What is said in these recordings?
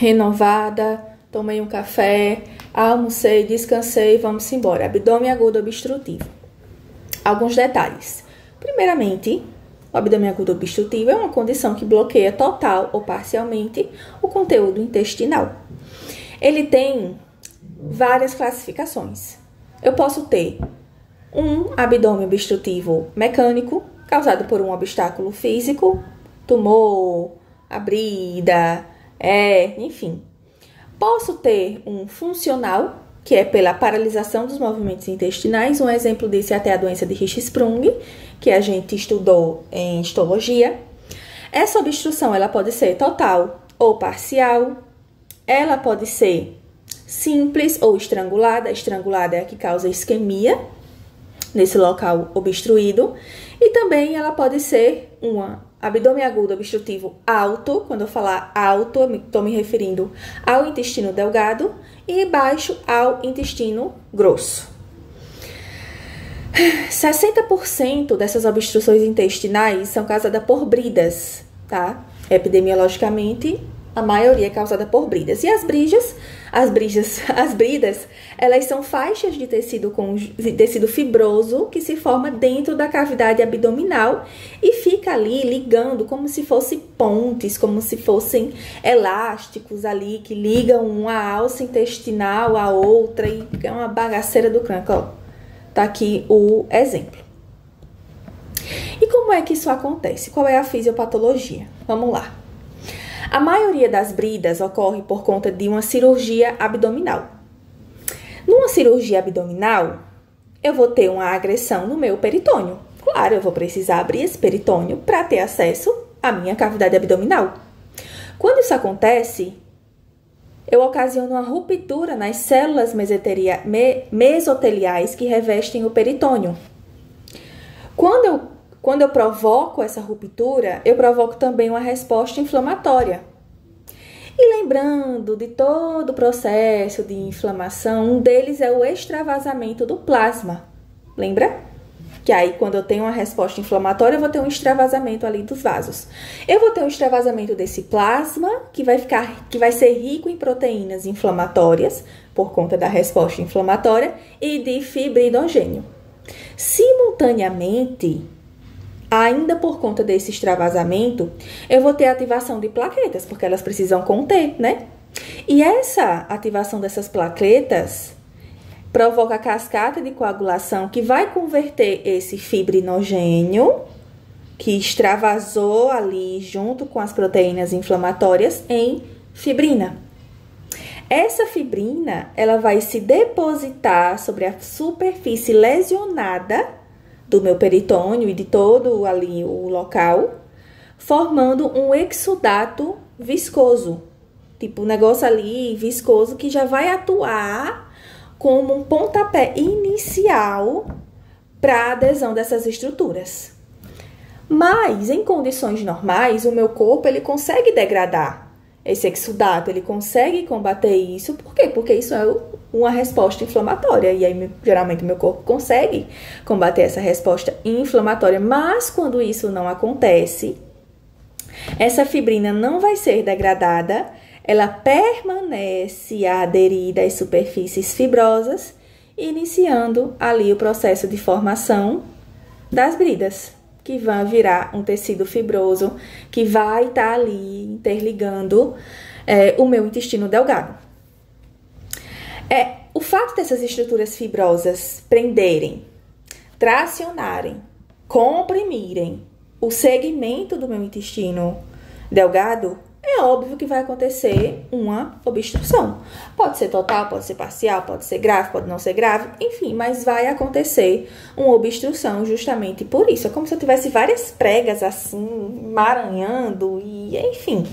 renovada, tomei um café, almocei, descansei, vamos embora. Abdômen agudo obstrutivo. Alguns detalhes. Primeiramente, o abdômen agudo obstrutivo é uma condição que bloqueia total ou parcialmente o conteúdo intestinal. Ele tem várias classificações. Eu posso ter um abdômen obstrutivo mecânico, causado por um obstáculo físico, tumor, abrida, enfim. Posso ter um funcional, que é pela paralisação dos movimentos intestinais. Um exemplo disso é até a doença de Hirschsprung, que a gente estudou em histologia. Essa obstrução ela pode ser total ou parcial. Ela pode ser simples ou estrangulada. A estrangulada é a que causa isquemia nesse local obstruído. E também ela pode ser uma abdômen agudo obstrutivo alto. Quando eu falar alto, eu estou me referindo ao intestino delgado, e baixo ao intestino grosso. 60% dessas obstruções intestinais são causadas por bridas, tá? Epidemiologicamente, a maioria é causada por bridas. E as bridas, elas são faixas de tecido fibroso que se forma dentro da cavidade abdominal e fica ali ligando como se fossem pontes, como se fossem elásticos ali que ligam uma alça intestinal à outra, e é uma bagaceira do crânio, ó. Tá aqui o exemplo. E como é que isso acontece? Qual é a fisiopatologia? Vamos lá. A maioria das bridas ocorre por conta de uma cirurgia abdominal. Numa cirurgia abdominal, eu vou ter uma agressão no meu peritônio. Claro, eu vou precisar abrir esse peritônio para ter acesso à minha cavidade abdominal. Quando isso acontece, eu ocasiono uma ruptura nas células mesoteliais que revestem o peritônio. Quando eu provoco essa ruptura, eu provoco também uma resposta inflamatória. E lembrando de todo o processo de inflamação, um deles é o extravasamento do plasma. Lembra? Que aí, quando eu tenho uma resposta inflamatória, eu vou ter um extravasamento ali dos vasos. Eu vou ter um extravasamento desse plasma, que vai ser rico em proteínas inflamatórias, por conta da resposta inflamatória, e de fibrinogênio. Simultaneamente, ainda por conta desse extravasamento, eu vou ter ativação de plaquetas, porque elas precisam conter, né? E essa ativação dessas plaquetas provoca a cascata de coagulação que vai converter esse fibrinogênio, que extravasou ali junto com as proteínas inflamatórias, em fibrina. Essa fibrina, ela vai se depositar sobre a superfície lesionada do meu peritônio e de todo ali o local, formando um exudato viscoso. Tipo, um negócio ali viscoso que já vai atuar como um pontapé inicial para a adesão dessas estruturas. Mas, em condições normais, o meu corpo ele consegue degradar esse exudato, ele consegue combater isso. Por quê? Porque isso é uma resposta inflamatória. E aí, geralmente, o meu corpo consegue combater essa resposta inflamatória. Mas, quando isso não acontece, essa fibrina não vai ser degradada, ela permanece aderida às superfícies fibrosas, iniciando ali o processo de formação das bridas, que vai virar um tecido fibroso, que vai estar ali interligando o meu intestino delgado. O fato dessas estruturas fibrosas prenderem, tracionarem, comprimirem o segmento do meu intestino delgado, é óbvio que vai acontecer uma obstrução. Pode ser total, pode ser parcial, pode ser grave, pode não ser grave, enfim, mas vai acontecer uma obstrução justamente por isso. É como se eu tivesse várias pregas assim, emaranhando e enfim.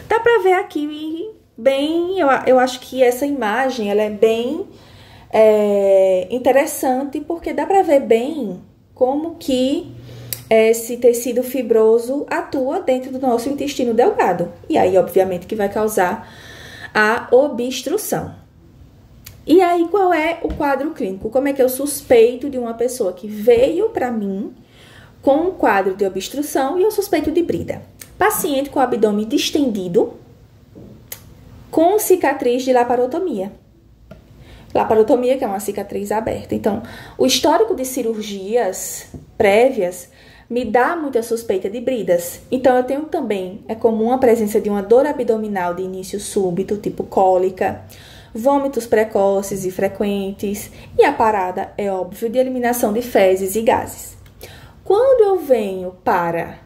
Dá pra ver aqui bem, eu acho que essa imagem, ela é bem interessante, porque dá pra ver bem como que esse tecido fibroso atua dentro do nosso intestino delgado. E aí, obviamente, que vai causar a obstrução. E aí, qual é o quadro clínico? Como é que eu suspeito de uma pessoa que veio para mim com um quadro de obstrução e eu suspeito de brida? Paciente com abdômen distendido, com cicatriz de laparotomia. Laparotomia, que é uma cicatriz aberta. Então, o histórico de cirurgias prévias me dá muita suspeita de bridas. Então, eu tenho também, é comum a presença de uma dor abdominal de início súbito, tipo cólica, vômitos precoces e frequentes, e a parada, é óbvio, de eliminação de fezes e gases. Quando eu venho para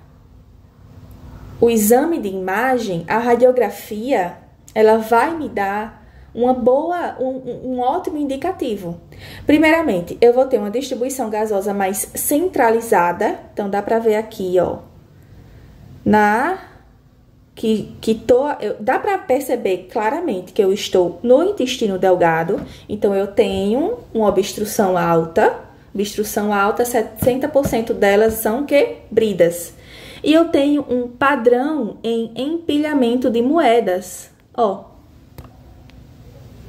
o exame de imagem, a radiografia, ela vai me dar um ótimo indicativo. Primeiramente, eu vou ter uma distribuição gasosa mais centralizada. Então, dá pra ver aqui, ó. Dá pra perceber claramente que eu estou no intestino delgado. Então, eu tenho uma obstrução alta. Obstrução alta, 60% delas são o quê? Bridas. E eu tenho um padrão em empilhamento de moedas. Ó.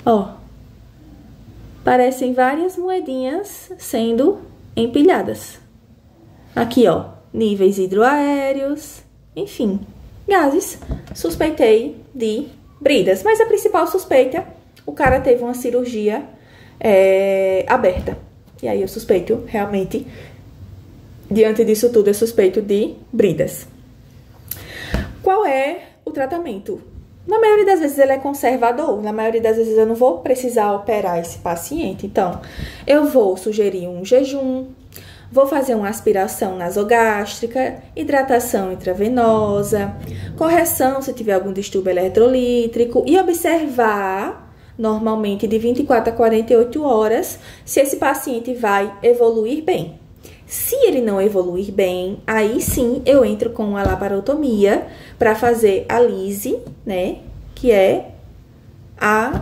Ó, parecem várias moedinhas sendo empilhadas. Aqui, ó, níveis hidroaéreos, enfim, gases. Suspeitei de bridas, mas a principal suspeita, o cara teve uma cirurgia aberta. E aí eu suspeito, realmente, diante disso tudo, eu suspeito de bridas. Qual é o tratamento? Na maioria das vezes ele é conservador, na maioria das vezes eu não vou precisar operar esse paciente. Então, eu vou sugerir um jejum, vou fazer uma aspiração nasogástrica, hidratação intravenosa, correção se tiver algum distúrbio eletrolítrico e observar, normalmente de 24 a 48 horas, se esse paciente vai evoluir bem. Se ele não evoluir bem, aí sim eu entro com a laparotomia para fazer a lise, né? Que é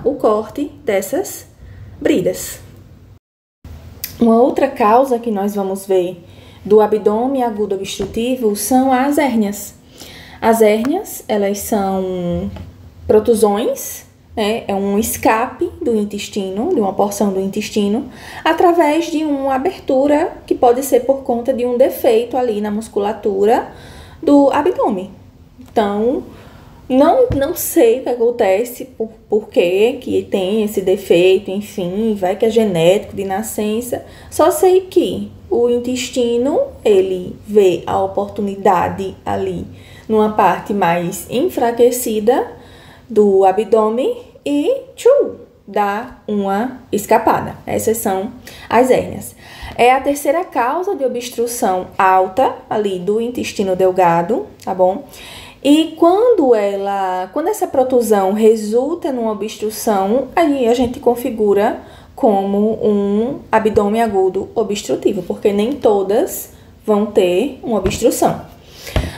o corte dessas bridas. Uma outra causa que nós vamos ver do abdômen agudo obstrutivo são as hérnias. As hérnias, elas são protusões, né? É um escape do intestino, de uma porção do intestino, através de uma abertura que pode ser por conta de um defeito ali na musculatura do abdômen. Então, não sei o que acontece, por que tem esse defeito, enfim, vai que é genético, de nascença. Só sei que o intestino, ele vê a oportunidade ali numa parte mais enfraquecida do abdômen e dá uma escapada. Essas são as hérnias. É a terceira causa de obstrução alta ali do intestino delgado, tá bom? E quando essa protusão resulta numa obstrução, aí a gente configura como um abdômen agudo obstrutivo, porque nem todas vão ter uma obstrução.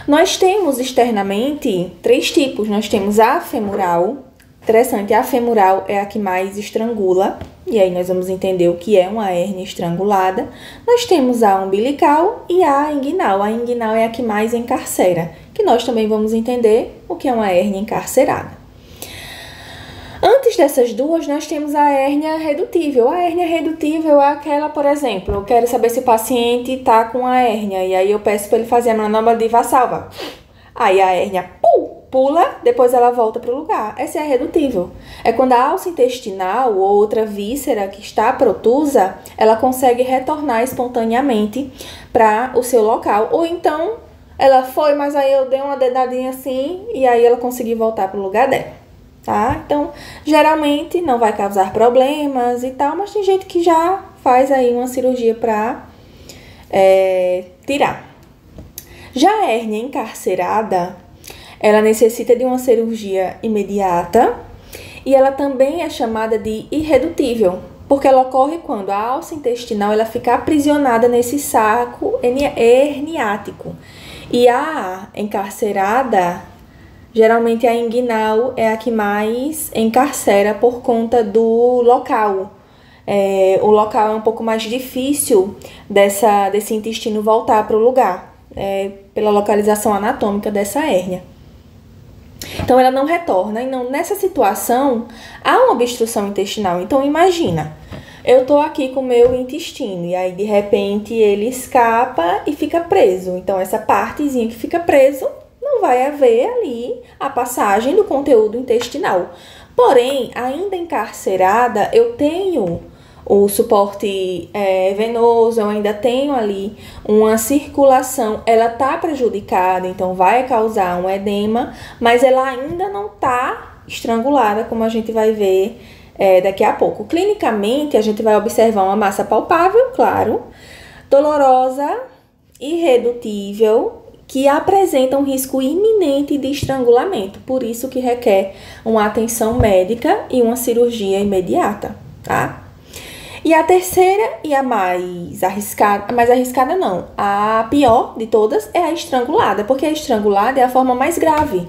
Nós temos externamente 3 tipos. Nós temos a femoral. Interessante, a femoral é a que mais estrangula, e aí nós vamos entender o que é uma hérnia estrangulada. Nós temos a umbilical e a inguinal. A inguinal é a que mais encarcera, que nós também vamos entender o que é uma hérnia encarcerada. Antes dessas duas, nós temos a hérnia redutível. A hérnia redutível é aquela, por exemplo, eu quero saber se o paciente está com a hérnia, e aí eu peço para ele fazer a manobra de Valsalva. Aí a hérnia pula, depois ela volta para o lugar. Essa é a redutível. É quando a alça intestinal ou outra víscera que está protusa, ela consegue retornar espontaneamente para o seu local. Ou então, ela foi, mas aí eu dei uma dedadinha assim, e aí ela conseguiu voltar para o lugar dela. Tá? Então, geralmente não vai causar problemas e tal, mas tem gente que já faz aí uma cirurgia para tirar. Já a hérnia encarcerada, ela necessita de uma cirurgia imediata e ela também é chamada de irredutível, porque ela ocorre quando a alça intestinal ela fica aprisionada nesse saco herniático. E a encarcerada, geralmente a inguinal é a que mais encarcera por conta do local. O local é um pouco mais difícil desse intestino voltar para o lugar, pela localização anatômica dessa hérnia. Então, ela não retorna. E nessa situação, há uma obstrução intestinal. Então, imagina, eu tô aqui com o meu intestino e aí, de repente, ele escapa e fica preso. Então, essa partezinha que fica preso, não vai haver ali a passagem do conteúdo intestinal. Porém, ainda encarcerada, eu tenho o suporte venoso, eu ainda tenho ali uma circulação, ela tá prejudicada, então vai causar um edema, mas ela ainda não tá estrangulada, como a gente vai ver daqui a pouco. Clinicamente, a gente vai observar uma massa palpável, claro, dolorosa, irredutível, que apresenta um risco iminente de estrangulamento, por isso que requer uma atenção médica e uma cirurgia imediata, tá? E a terceira e a mais arriscada não, a pior de todas é a estrangulada, porque a estrangulada é a forma mais grave.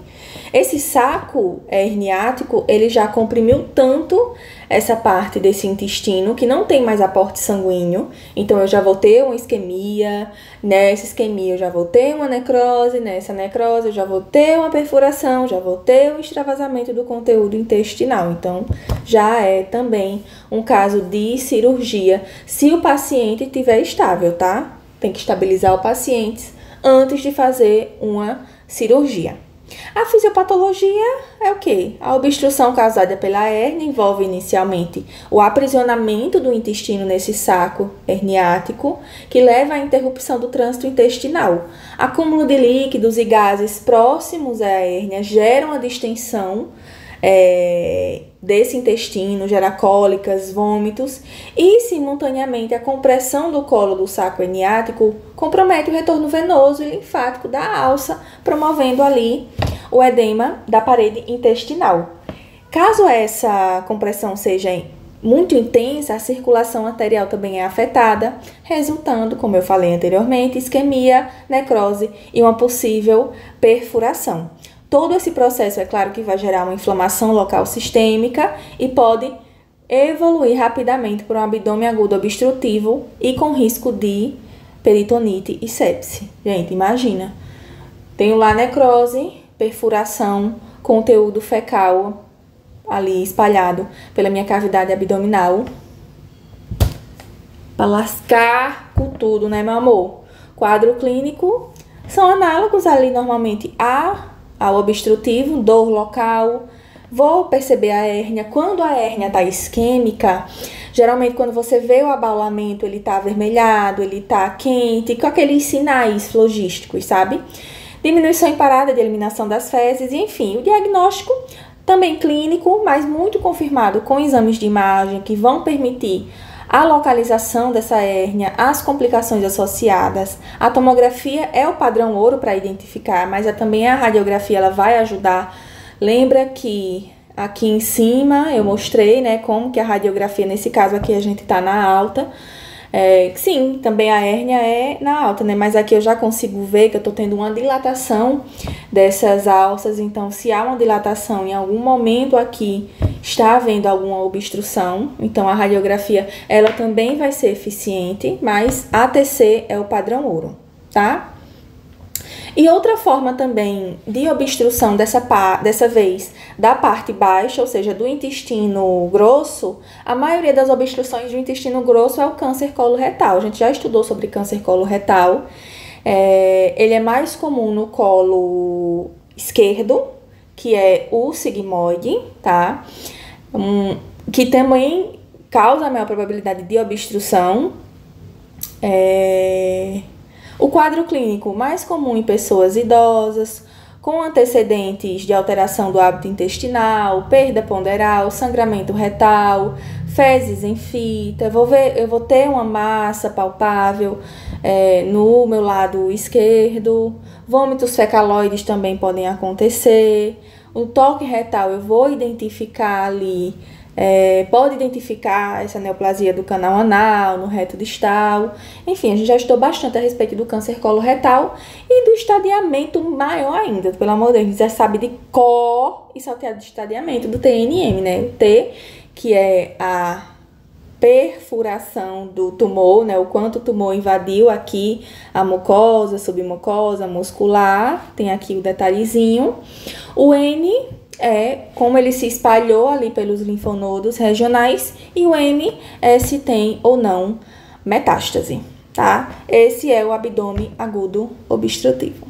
Esse saco herniático, ele já comprimiu tanto essa parte desse intestino que não tem mais aporte sanguíneo, então eu já vou ter uma isquemia, nessa isquemia eu já vou ter uma necrose, nessa necrose eu já vou ter uma perfuração, já vou ter um extravasamento do conteúdo intestinal, então já é também um caso de cirurgia se o paciente estiver estável, tá? Tem que estabilizar o paciente antes de fazer uma cirurgia. A fisiopatologia é o quê? A obstrução causada pela hérnia envolve inicialmente o aprisionamento do intestino nesse saco herniático, que leva à interrupção do trânsito intestinal. Acúmulo de líquidos e gases próximos à hérnia geram a distensão desse intestino, gera cólicas, vômitos e, simultaneamente, a compressão do colo do saco herniático compromete o retorno venoso e linfático da alça, promovendo ali o edema da parede intestinal. Caso essa compressão seja muito intensa, a circulação arterial também é afetada, resultando, como eu falei anteriormente, isquemia, necrose e uma possível perfuração. Todo esse processo, é claro que vai gerar uma inflamação local sistêmica e pode evoluir rapidamente para um abdômen agudo obstrutivo e com risco de peritonite e sepse. Gente, imagina. Tenho lá necrose, perfuração, conteúdo fecal ali espalhado pela minha cavidade abdominal. Para lascar com tudo, né, meu amor? Quadro clínico são análogos ali normalmente ao obstrutivo, dor local. Vou perceber a hérnia. Quando a hérnia está isquêmica, geralmente quando você vê o abaulamento, ele está avermelhado, ele está quente, com aqueles sinais logísticos, sabe? Diminuição em parada de eliminação das fezes, e enfim, o diagnóstico também clínico, mas muito confirmado com exames de imagem que vão permitir a localização dessa hérnia, as complicações associadas. A tomografia é o padrão ouro para identificar, mas também a radiografia ela vai ajudar. Lembra que aqui em cima eu mostrei, né, como que a radiografia, nesse caso aqui a gente tá na alta. Sim, também a hérnia é na alta, né? Mas aqui eu já consigo ver que eu tô tendo uma dilatação dessas alças. Então, se há uma dilatação em algum momento aqui, está havendo alguma obstrução. Então, a radiografia, ela também vai ser eficiente, mas ATC é o padrão ouro, tá? E outra forma também de obstrução dessa vez da parte baixa, ou seja, do intestino grosso, a maioria das obstruções do intestino grosso é o câncer coloretal. A gente já estudou sobre câncer coloretal. Ele é mais comum no colo esquerdo, que é o sigmoide, tá? Que também causa a maior probabilidade de obstrução. O quadro clínico mais comum em pessoas idosas, com antecedentes de alteração do hábito intestinal, perda ponderal, sangramento retal, fezes em fita. Eu vou ter uma massa palpável no meu lado esquerdo. Vômitos fecaloides também podem acontecer. O toque retal eu vou identificar ali. Pode identificar essa neoplasia do canal anal, no reto distal. Enfim, a gente já estudou bastante a respeito do câncer coloretal e do estadiamento maior ainda. Pelo amor de Deus, a gente já sabe de cor e salteado de estadiamento do TNM, né? O T, que é a perfuração do tumor, né? O quanto o tumor invadiu aqui a mucosa, submucosa, muscular. Tem aqui o detalhezinho. O N é como ele se espalhou ali pelos linfonodos regionais, e o M é se tem ou não metástase, tá? Esse é o abdômen agudo obstrutivo.